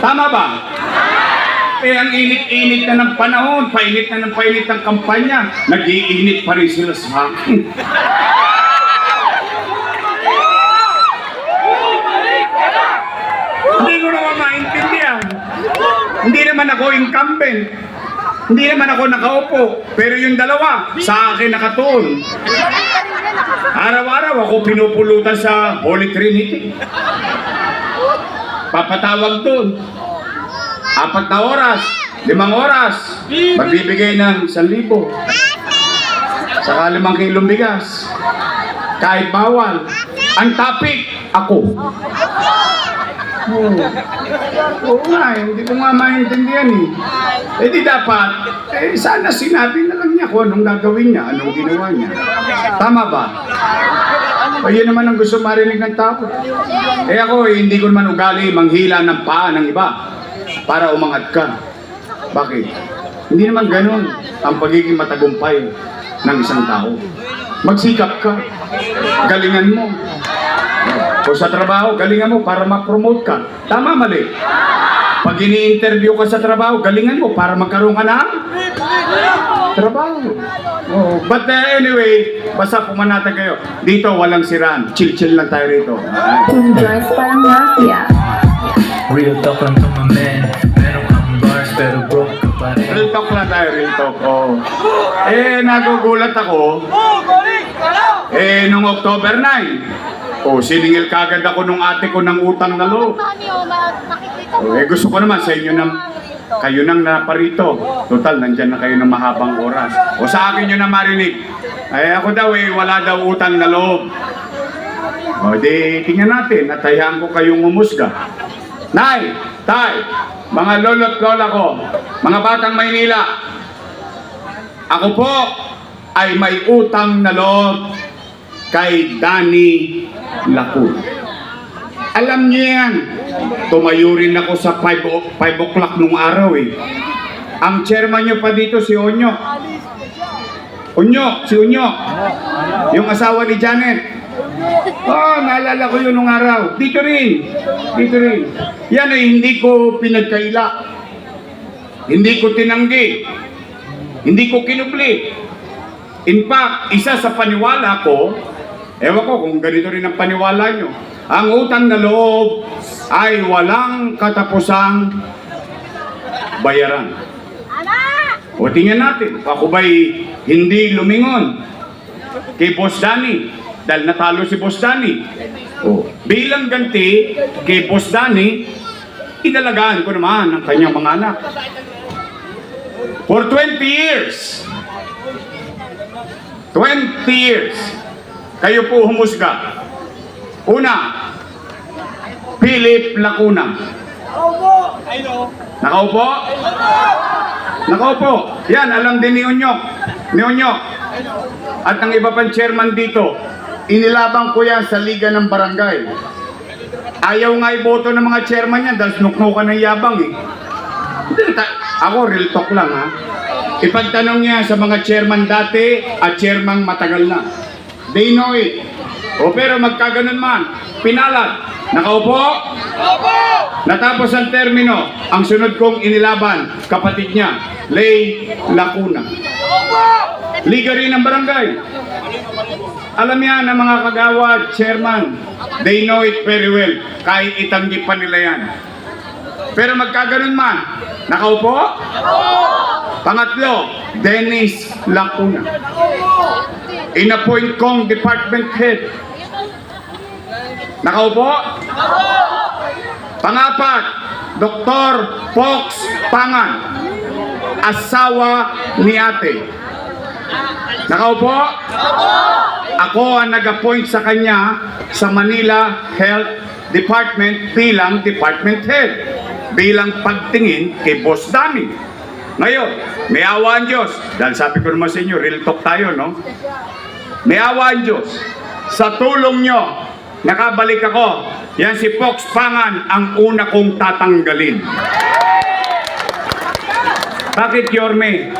Tama ba? Eh, ang init-init na ng panahon, painit na ng painit ng kampanya, nag-iinit pa rin sila sa akin. Hindi ko naman maintindihan. Hindi naman ako incumbent. Hindi naman ako nakaupo. Pero yung dalawa, sa akin nakatuon. Araw-araw ako pinupulutan sa Holy Trinity. Papatawag doon. 4 na oras, 5 oras, magbibigay ng 1,000. Saka 5 kilong bigas. Kahit bawal. Ang topic, ako. Oo nga, hindi ko nga maintindihan eh. Eh di dapat, sana sinabi na lang niya kung anong gagawin niya, anong ginawa niya. Tama ba? O yun naman ang gusto marinig ng tao. Eh ako, hindi ko naman ugali manghila ng paa ng iba para umangat ka. Bakit? Hindi naman ganun ang pagiging matagumpay ng isang tao. Magsikap ka. Galingan mo. O sa trabaho, galingan mo para ma-promote ka. Tama, mali. Pag ini-interview ka sa trabaho, galingan mo para magkaroon ka ng trabaho. Oh, but anyway, basta pumanatag kayo. Dito, walang siraan. Chill-chill lang tayo rito. Joyce parang mafia. Real talk lang to my man. Meron kang bars pero broke ka pa rin. Real talk lang tayo, real talk. Oh. Eh, nagugulat ako. Nung October 9, siningil kagad ako nung ate ko ng utang na loob. Gusto ko naman sa inyo kayo nang naparito. Total, nandyan na kayo ng mahabang oras. O sa akin nyo na marinig. Ako daw wala daw utang na loob. O di, tingnan natin. Natayaan ko kayong umusga. Nay, tay, mga lolo't lola ko, mga batang Maynila, ako po ay may utang na loob kay Danny Lacuna. Alam niyo yan, tumayo rin ako sa 5 o'clock nung araw eh. Ang chairman niyo pa dito si Onyo. Si Onyo. Yung asawa ni Janet. Naalala ko yun nung araw. Dito rin. Yan ay hindi ko pinagkaila. Hindi ko tinanggi. Hindi ko kinubli. In fact, isa sa paniwala ko, ewan ko kung ganito rin ang paniwala nyo, ang utang na loob ay walang katapusang bayaran. O tingnan natin, ako ba'y hindi lumingon kay Boss Danny dahil natalo si Boss Danny. Bilang ganti kay Boss Danny, inalagaan ko naman ang kanyang mga anak. For 20 years, kayo po humusga. Una, Philip Lacuna. Nakaupo? Nakaupo. Yan, alam din ni Onyo. At ang iba pang chairman dito, inilabang ko yan sa Liga ng Barangay. Ayaw nga iboto ng mga chairman yan dahil nuknukan ng yabang eh. Ako, real talk lang ha. Ipagtanong niya sa mga chairman dati at chairman matagal na. They know it. Pero magkaganon man, pinalad. Nakaupo? Opo! Natapos ang termino, ang sunod kong inilaban, kapatid niya, Lay Lacuna. Opo! Liga rin ng barangay. Alam yan ang mga kagawad, chairman, they know it very well. Kahit itanggi pa nila yan. Pero magkaganon man, nakaupo? Opo! Pangatlo, Dennis Lacuna. Inappoint kong department head. Nakaupo? Pangapat, Dr. Fox Pangan, asawa ni ate. Nakaupo? Ako ang nag-appoint sa kanya sa Manila Health Department bilang department head, bilang pagtingin kay Boss Danny. Ngayon, may awa ang Diyos. Dahil sabi ko naman sa inyo, real talk tayo, no? May awa ang Diyos. Sa tulong nyo, nakabalik ako. Yan si Fox Pangan ang una kong tatanggalin. Bakit, Yorme?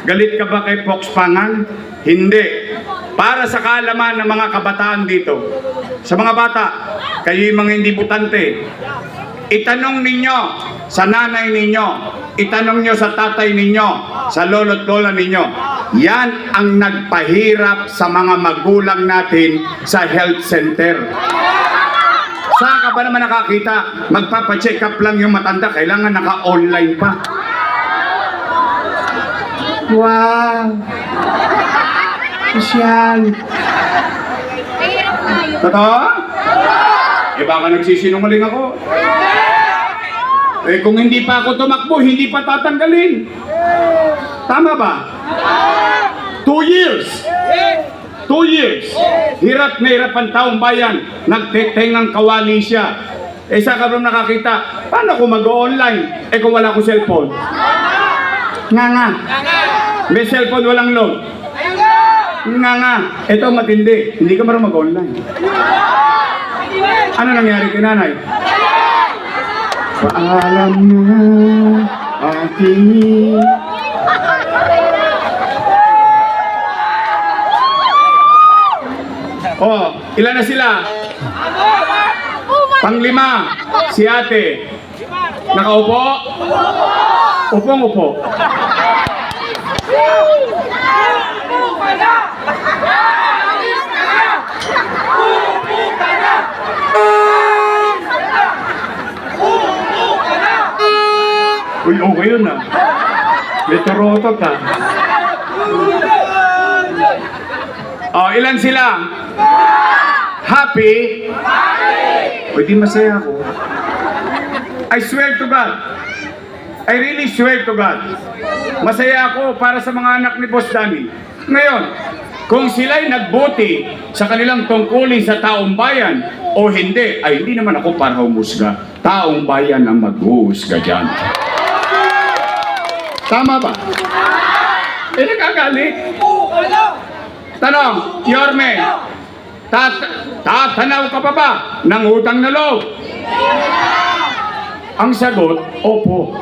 Galit ka ba kay Fox Pangan? Hindi. Para sa kaalaman ng mga kabataan dito, sa mga bata, kayo yung mga hindi butante, Itanong ninyo sa nanay ninyo, itanong nyo sa tatay ninyo, sa lolo't lola ninyo. Yan ang nagpahirap sa mga magulang natin sa health center. Saan ka ba naman nakakita? Magpapacheck up lang yung matanda, kailangan naka-online pa. Wow! Sosyal! Totoo? Eh baka nagsisinungaling ako. Eh kung hindi pa ako tumakbo, hindi pa tatanggalin. Tama ba? 2 years. 2 years. Hirap na hirap ang taong bayan. Nagtetengang kawali siya. Eh saan ka ba nakakita? Paano ako mag-online? Eh kung wala akong cellphone. Nga. May cellphone, walang load. Nga. Ito matindi. Hindi ka marunong mag-online. Ano nangyari kay nanay? Paalam na aking... Oh, ilan na sila? Panglima, si ate. Nakaupo? Upong-upo. Uy, okay yun ah. May turotot ah. Oh, ilan sila? Happy? O di masaya ako. I swear to God. I really swear to God. Masaya ako para sa mga anak ni Boss Danny. Ngayon, kung sila'y nagbuti sa kanilang tungkulin sa taong bayan o hindi, ay hindi naman ako para humusga. Taong bayan ang maghuhusga dyan. Tama ba? Eh, nagkagalit. Tanong, Yorme, tatanaw ka pa ba ng utang na loob? Ang sagot, opo.